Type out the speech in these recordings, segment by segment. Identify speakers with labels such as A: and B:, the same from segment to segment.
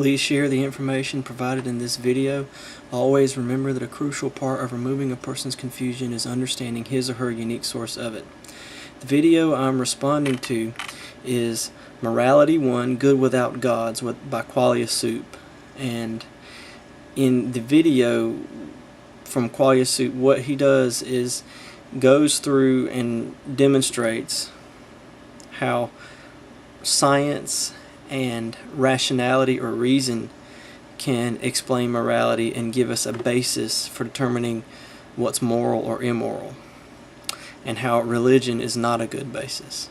A: Please share the information provided in this video. Always remember that a crucial part of removing a person's confusion is understanding his or her unique source of it. The video I'm responding to is Morality 1, Good Without Gods by Qualia Soup. And in the video from Qualia Soup, what he does is goes through and demonstrates how science and rationality or reason can explain morality and give us a basis for determining what's moral or immoral, and how religion is not a good basis.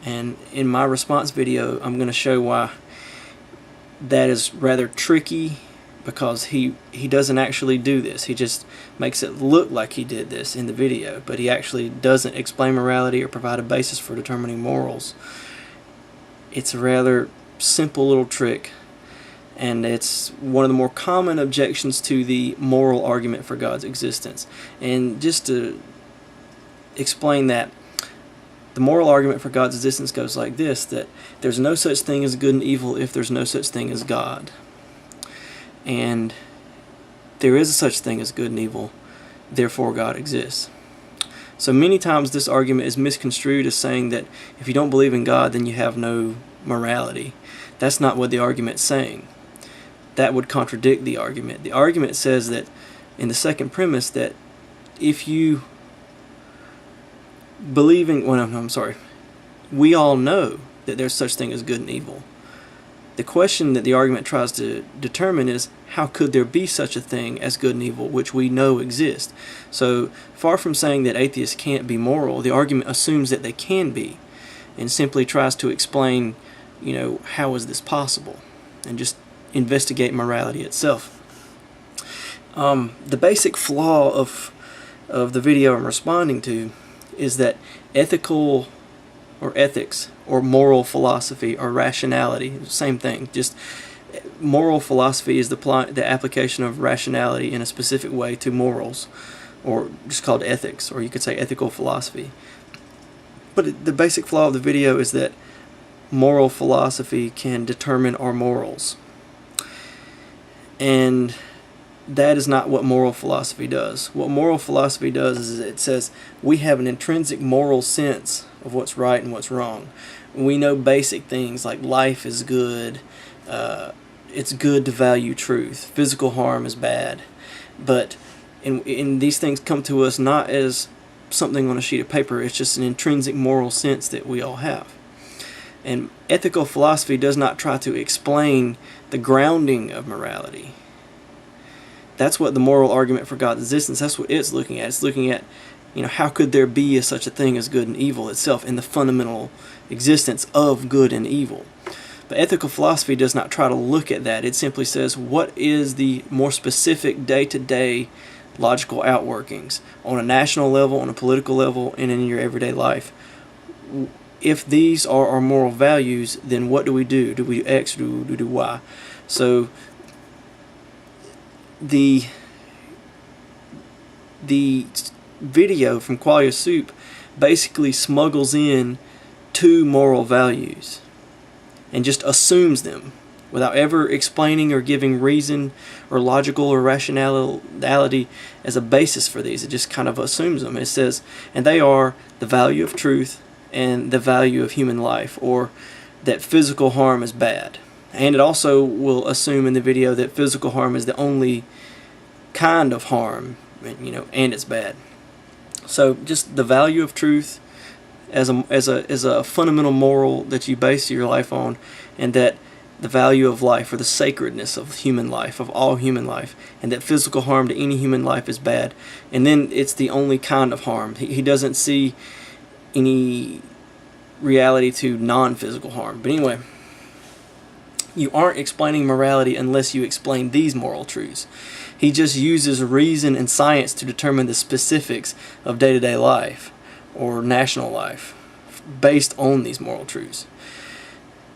A: And in my response video, I'm going to show why that is rather tricky, because he doesn't actually do this. He just makes it look like he did this in the video, but he actually doesn't explain morality or provide a basis for determining morals. It's a rather simple little trick, and it's one of the more common objections to the moral argument for God's existence. And just to explain that, the moral argument for God's existence goes like this: that there's no such thing as good and evil if there's no such thing as God. And there is a such thing as good and evil, therefore God exists. So many times this argument is misconstrued as saying that if you don't believe in God, then you have no morality. That's not what the argument's saying. That would contradict the argument. The argument says that, in the second premise, that if you believe in, well, no, I'm sorry, we all know that there's such thing as good and evil. The question that the argument tries to determine is, how could there be such a thing as good and evil, which we know exist? So, far from saying that atheists can't be moral, the argument assumes that they can be, and simply tries to explain, how is this possible, and just investigate morality itself. The basic flaw of the video I'm responding to is that ethical or ethics or moral philosophy or rationality, same thing. Just moral philosophy is the application of rationality in a specific way to morals, or just called ethics, or you could say ethical philosophy. But the basic flaw of the video is that moral philosophy can determine our morals, and that is not what moral philosophy does. What moral philosophy does is it says we have an intrinsic moral sense of what's right and what's wrong. We know basic things like life is good, it's good to value truth, physical harm is bad. But in these things come to us not as something on a sheet of paper, it's just an intrinsic moral sense that we all have. And ethical philosophy does not try to explain the grounding of morality. That's what the moral argument for God's existence, that's what it's looking at. It's looking at, how could there be such a thing as good and evil itself, in the fundamental existence of good and evil. But ethical philosophy does not try to look at that. It simply says, what is the more specific day-to-day logical outworkings on a national level, on a political level, and in your everyday life? If these are our moral values, then what do we do? Do we do X? Do we do Y? So the video from Qualia Soup basically smuggles in two moral values and just assumes them without ever explaining or giving reason or logical or rationality as a basis for these. It just kind of assumes them. It says, and they are the value of truth and the value of human life, or that physical harm is bad. And it also will assume in the video that physical harm is the only kind of harm, and it's bad. So just the value of truth as a fundamental moral that you base your life on, and that the value of life, or the sacredness of human life, of all human life, and that physical harm to any human life is bad. And then it's the only kind of harm. He doesn't see any reality to non-physical harm. But anyway, you aren't explaining morality unless you explain these moral truths. He just uses reason and science to determine the specifics of day-to-day life or national life based on these moral truths.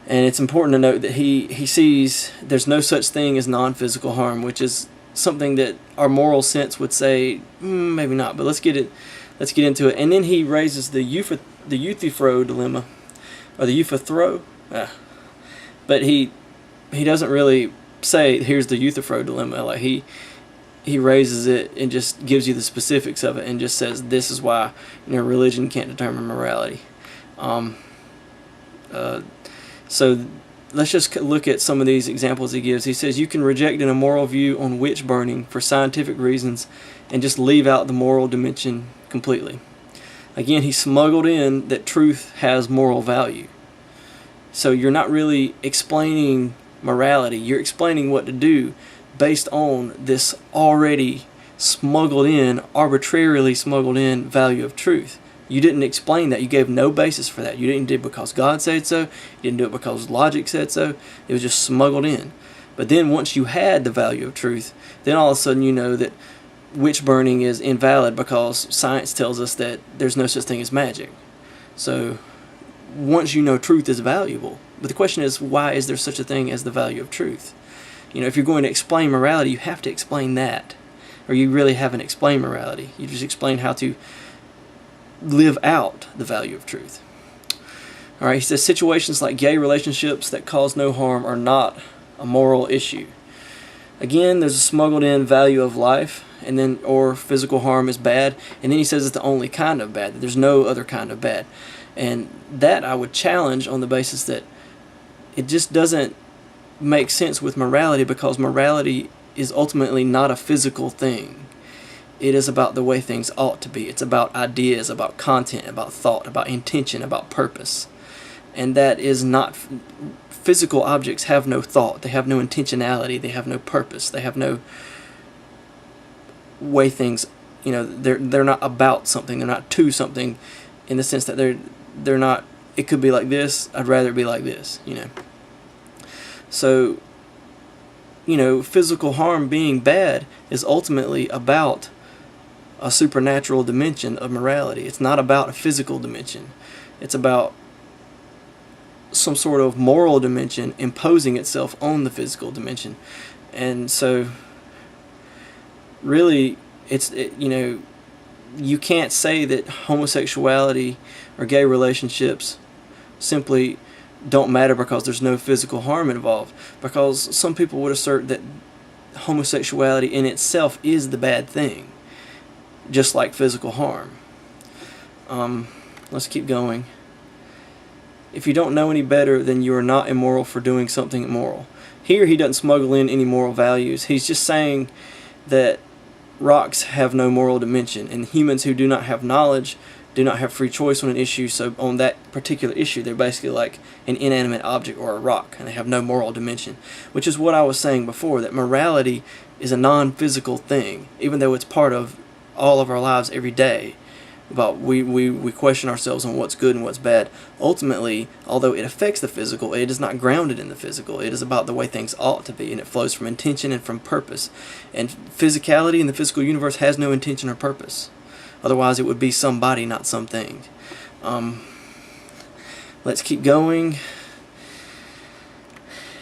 A: And it's important to note that he sees there's no such thing as non-physical harm, which is something that our moral sense would say, maybe not, but let's get into it. And then he raises the Euthyphro dilemma, or the Euthyphro. But he he doesn't really say, here's the Euthyphro dilemma. Like he raises it and just gives you the specifics of it and just says this is why religion can't determine morality. So let's just look at some of these examples he gives. He says you can reject an immoral view on witch burning for scientific reasons and just leave out the moral dimension completely. Again, he smuggled in that truth has moral value. So you're not really explaining morality. You're explaining what to do based on this already smuggled in, arbitrarily smuggled in value of truth. You didn't explain that. You gave no basis for that. You didn't do it because God said so. You didn't do it because logic said so. It was just smuggled in. But then once you had the value of truth, then all of a sudden you know that witch burning is invalid because science tells us that there's no such thing as magic. So once you know truth is valuable, but the question is, why is there such a thing as the value of truth? If you're going to explain morality, you have to explain that. Or you really haven't explained morality. You just explain how to live out the value of truth. Alright, he says situations like gay relationships that cause no harm are not a moral issue. Again, there's a smuggled in value of life, and then or physical harm is bad, and then he says it's the only kind of bad, that there's no other kind of bad. And that I would challenge on the basis that it just doesn't make sense with morality, because morality is ultimately not a physical thing. It is about the way things ought to be. It's about ideas, about content, about thought, about intention, about purpose. And that is not... Physical objects have no thought. They have no intentionality. They have no purpose. They have no way things... they're not about something. They're not to something, in the sense that they're not... It could be like this. I'd rather it be like this, So, physical harm being bad is ultimately about a supernatural dimension of morality. It's not about a physical dimension. It's about some sort of moral dimension imposing itself on the physical dimension. And so, really, you can't say that homosexuality or gay relationships simply don't matter because there's no physical harm involved, because some people would assert that homosexuality in itself is the bad thing, just like physical harm. Let's keep going. If you don't know any better, then you are not immoral for doing something immoral. Here he doesn't smuggle in any moral values. He's just saying that rocks have no moral dimension, and humans who do not have knowledge do not have free choice on an issue. So on that particular issue, they're basically like an inanimate object or a rock, and they have no moral dimension, which is what I was saying before, that morality is a non-physical thing, even though it's part of all of our lives every day. But we question ourselves on what's good and what's bad. Ultimately, although it affects the physical, it is not grounded in the physical. It is about the way things ought to be, and it flows from intention and from purpose. And physicality in the physical universe has no intention or purpose. Otherwise, it would be somebody, not something. Let's keep going.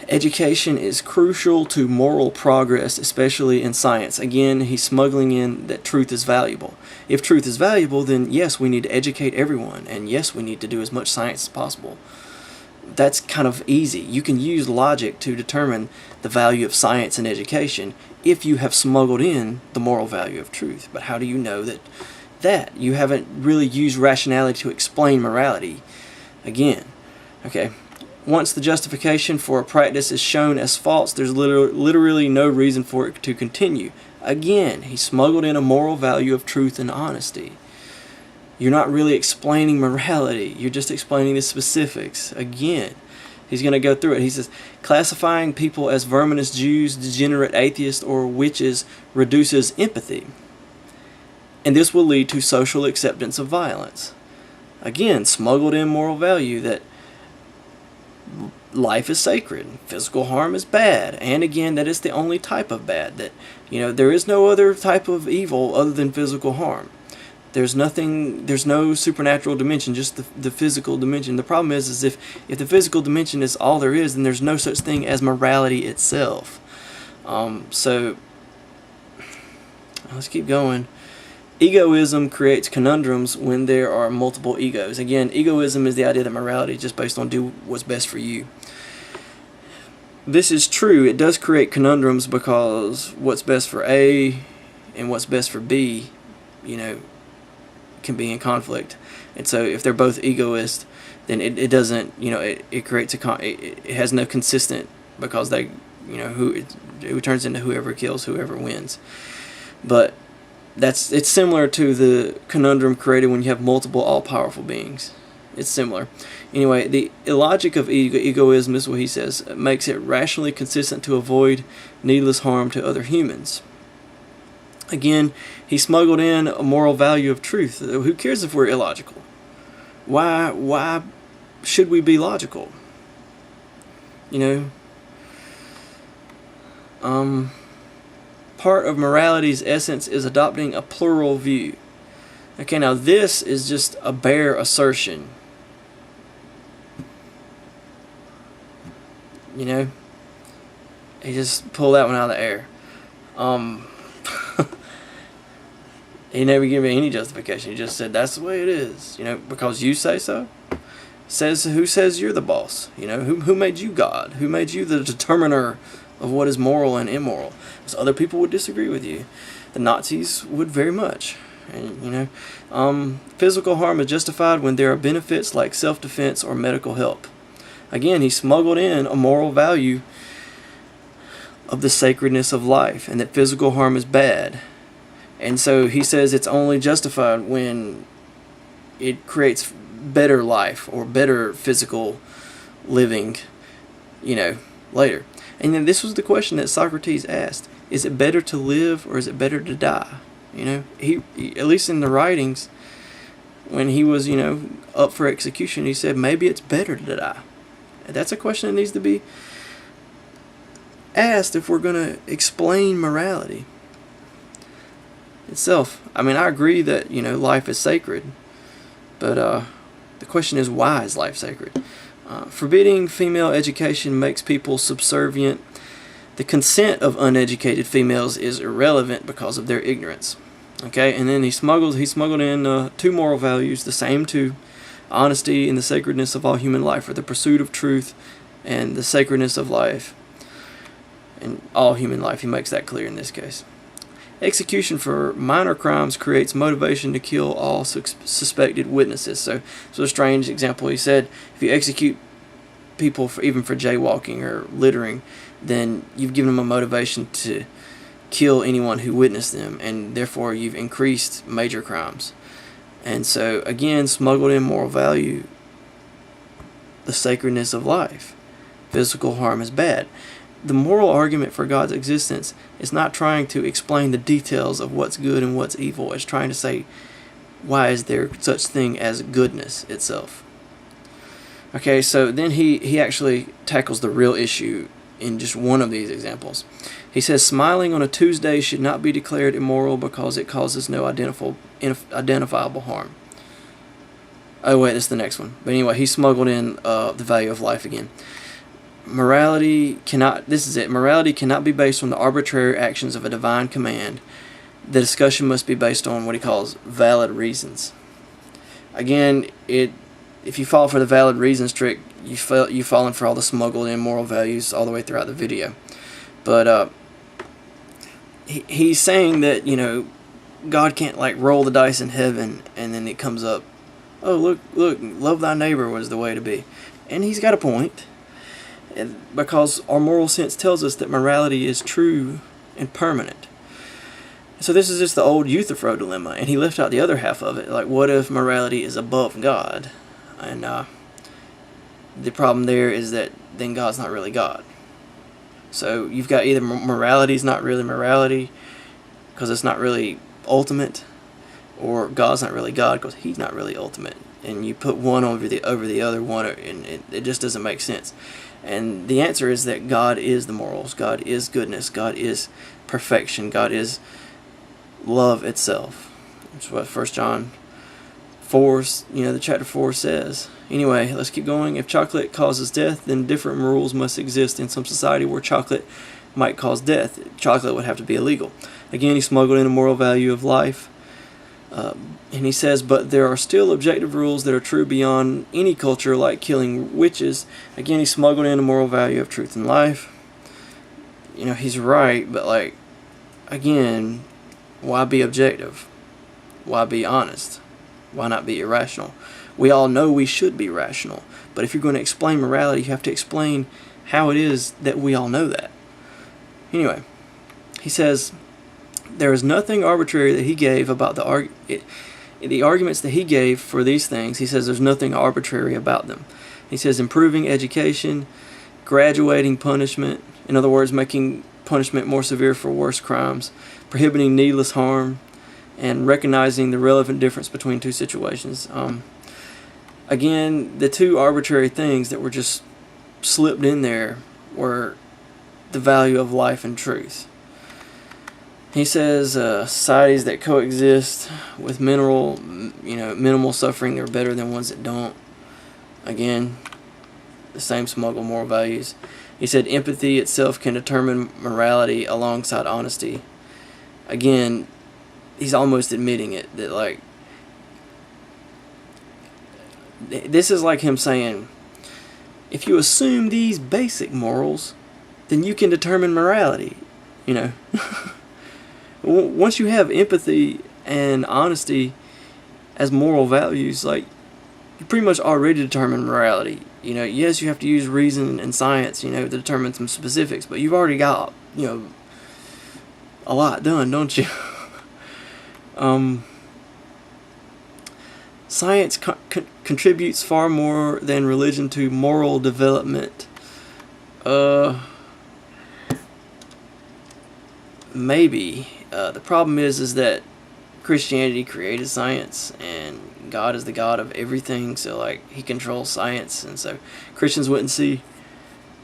A: Education is crucial to moral progress, especially in science. Again, he's smuggling in that truth is valuable. If truth is valuable, then yes, we need to educate everyone, and yes, we need to do as much science as possible. That's kind of easy. You can use logic to determine the value of science and education if you have smuggled in the moral value of truth. But how do you know that you haven't really used rationality to explain morality? Again, okay. Once the justification for a practice is shown as false, there's literally no reason for it to continue. Again, he smuggled in a moral value of truth and honesty. You're not really explaining morality. You're just explaining the specifics. Again, he's going to go through it. He says, classifying people as verminous Jews, degenerate atheists, or witches reduces empathy. And this will lead to social acceptance of violence. Again, smuggled in moral value that life is sacred, physical harm is bad, and again, that is the only type of bad, that there is no other type of evil other than physical harm. There's no supernatural dimension, just the physical dimension. The problem is if the physical dimension is all there is, then there's no such thing as morality itself. So let's keep going. Egoism creates conundrums when there are multiple egos. Again, egoism is the idea that morality is just based on do what's best for you. this is true. It does create conundrums because what's best for A and what's best for B, you know, can be in conflict. And so if they're both egoist, then it doesn't, you know, it creates it has no consistent, because they, you know, it turns into whoever kills whoever wins. But it's similar to the conundrum created when you have multiple all-powerful beings. It's similar. Anyway, the illogic of egoism is what he says, makes it rationally consistent to avoid needless harm to other humans. Again, he smuggled in a moral value of truth. Who cares if we're illogical? Why should we be logical? You know? Part of morality's essence is adopting a plural view. Okay, now this is just a bare assertion. You know? He just pulled that one out of the air. He never gave me any justification. He just said, that's the way it is. You know, because you say so. Who says you're the boss? You know, who made you God? Who made you the determiner of what is moral and immoral? Because other people would disagree with you. The Nazis would very much. And, you know, physical harm is justified when there are benefits like self-defense or medical help. Again, he smuggled in a moral value of the sacredness of life, and that physical harm is bad. And so he says it's only justified when it creates better life or better physical living, you know, later. And then this was the question that Socrates asked: is it better to live or is it better to die? You know, he at least in the writings, when he was, you know, up for execution, he said maybe it's better to die. And that's a question that needs to be asked if we're going to explain morality itself. I mean, I agree that, you know, life is sacred, but the question is, why is life sacred? Forbidding female education makes people subservient. The consent of uneducated females is irrelevant because of their ignorance. Okay, and then he smuggled in two moral values, the same two: honesty and the sacredness of all human life, or the pursuit of truth and the sacredness of life and all human life. He makes that clear in this case. Execution for minor crimes creates motivation to kill all suspected witnesses. So a strange example. He said if you execute people even for jaywalking or littering, then you've given them a motivation to kill anyone who witnessed them, and therefore you've increased major crimes. And so again, smuggled in moral value, the sacredness of life. Physical harm is bad. The moral argument for God's existence is not trying to explain the details of what's good and what's evil. It's trying to say, why is there such thing as goodness itself? Okay, so then he actually tackles the real issue in just one of these examples. He says, smiling on a Tuesday should not be declared immoral because it causes no identifiable harm. Oh wait, that's the next one. But anyway, he smuggled in the value of life again. Morality cannot be based on the arbitrary actions of a divine command. The discussion must be based on what he calls valid reasons. Again, if you fall for the valid reasons trick, you've fallen for all the smuggled in moral values all the way throughout the video. But he's saying that, you know, God can't like roll the dice in heaven and then it comes up, oh look, love thy neighbor was the way to be. And he's got a point. Because our moral sense tells us that morality is true and permanent. So this is just the old Euthyphro dilemma, and he left out the other half of it. Like, what if morality is above God? And the problem there is that then God's not really God. So you've got either morality is not really morality because it's not really ultimate, or God's not really God because He's not really ultimate. And you put one over the other one, and it just doesn't make sense. And the answer is that God is the morals, God is goodness, God is perfection, God is love itself. That's what 1 John 4, the chapter 4 says. Anyway, let's keep going. If chocolate causes death, then different rules must exist in some society where chocolate might cause death. Chocolate would have to be illegal. Again, he smuggled in a moral value of life. And he says, but there are still objective rules that are true beyond any culture, like killing witches. Again, he smuggled in a moral value of truth and life. he's right, but like, again, why be objective? Why be honest? Why not be irrational? We all know we should be rational, but if you're going to explain morality, you have to explain how it is that we all know that. Anyway, he says, there is nothing arbitrary that he gave about the arguments that he gave for these things. He says there's nothing arbitrary about them. He says improving education, graduating punishment, in other words, making punishment more severe for worse crimes, prohibiting needless harm, and recognizing the relevant difference between two situations. Again, the two arbitrary things that were just slipped in there were the value of life and truth. He says societies that coexist with minimal suffering are better than ones that don't. Again, the same smuggle moral values. He said empathy itself can determine morality alongside honesty. Again, he's almost admitting it, that like, this is like him saying, if you assume these basic morals, then you can determine morality. Once you have empathy and honesty as moral values, like, you pretty much already determine morality. Yes, you have to use reason and science, to determine some specifics, but you've already got, a lot done, don't you? Science contributes far more than religion to moral development. Maybe. The problem is that Christianity created science, and God is the God of everything, so like, he controls science, and so Christians wouldn't see,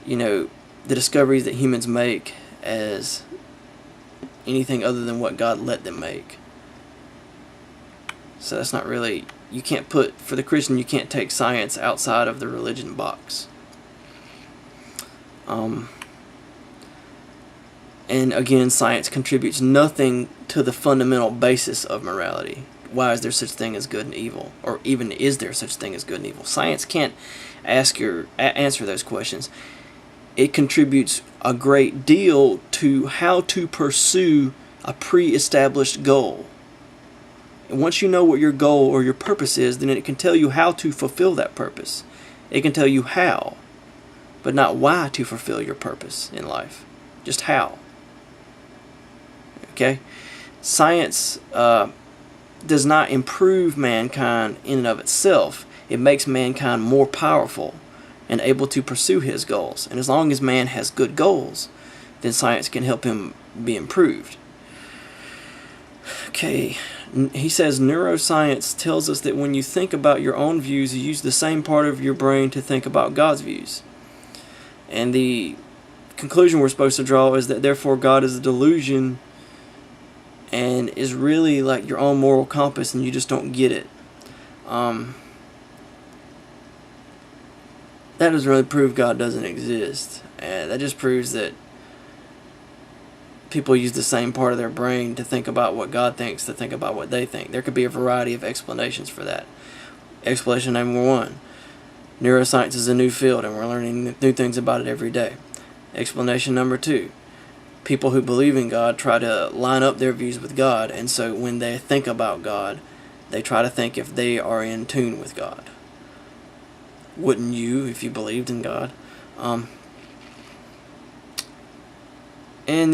A: the discoveries that humans make as anything other than what God let them make. So that's not really, for the Christian, you can't take science outside of the religion box. And again, science contributes nothing to the fundamental basis of morality. Why is there such thing as good and evil? Or even, is there such thing as good and evil? Science can't answer those questions. It contributes a great deal to how to pursue a pre-established goal. And once you know what your goal or your purpose is, then it can tell you how to fulfill that purpose. It can tell you how, but not why to fulfill your purpose in life. Just how. Okay? Science does not improve mankind in and of itself. It makes mankind more powerful and able to pursue his goals. And as long as man has good goals, then science can help him be improved. Okay, he says neuroscience tells us that when you think about your own views, you use the same part of your brain to think about God's views. And the conclusion we're supposed to draw is that therefore God is a delusion and is really like your own moral compass, and you just don't get it. That doesn't really prove God doesn't exist. That just proves that people use the same part of their brain to think about what God thinks, to think about what they think. There could be a variety of explanations for that. Explanation number one: neuroscience is a new field and we're learning new things about it every day. Explanation number two: people who believe in God try to line up their views with God, and so when they think about God, they try to think if they are in tune with God. Wouldn't you if you believed in God? And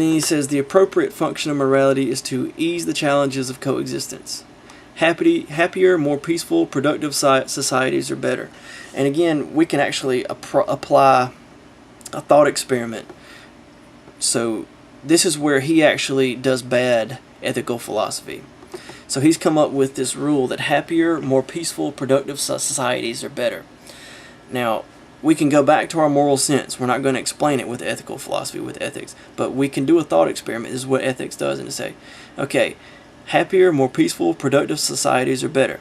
A: then he says the appropriate function of morality is to ease the challenges of coexistence. Happier, more peaceful, productive societies are better. And again, we can actually apply a thought experiment. So this is where he actually does bad ethical philosophy. So he's come up with this rule that happier, more peaceful, productive societies are better. Now, we can go back to our moral sense. We're not going to explain it with ethical philosophy, with ethics, but we can do a thought experiment. This is what ethics does, and to say, okay, happier, more peaceful, productive societies are better.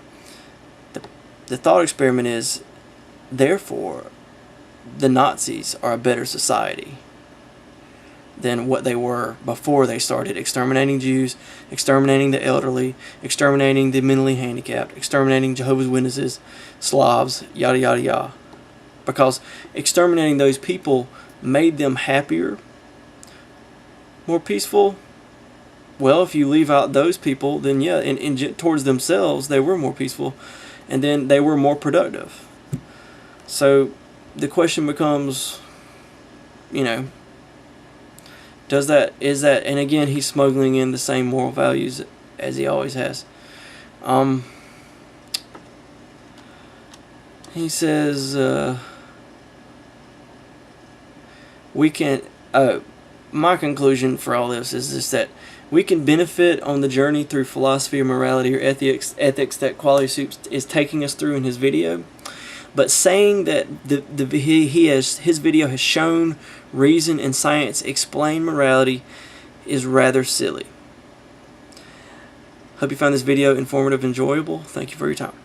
A: The thought experiment is, therefore, the Nazis are a better society than what they were before they started exterminating Jews, exterminating the elderly, exterminating the mentally handicapped, exterminating Jehovah's Witnesses, Slavs, yada yada yada. Because exterminating those people made them happier, more peaceful? Well, if you leave out those people, then yeah, and towards themselves, they were more peaceful, and then they were more productive. So the question becomes, you know, is that, and again, he's smuggling in the same moral values as he always has. He says, we can, my conclusion for all this is just that we can benefit on the journey through philosophy or morality or ethics that Qualia Soup is taking us through in his video. But saying that his video has shown reason and science explain morality is rather silly. Hope you found this video informative and enjoyable. Thank you for your time.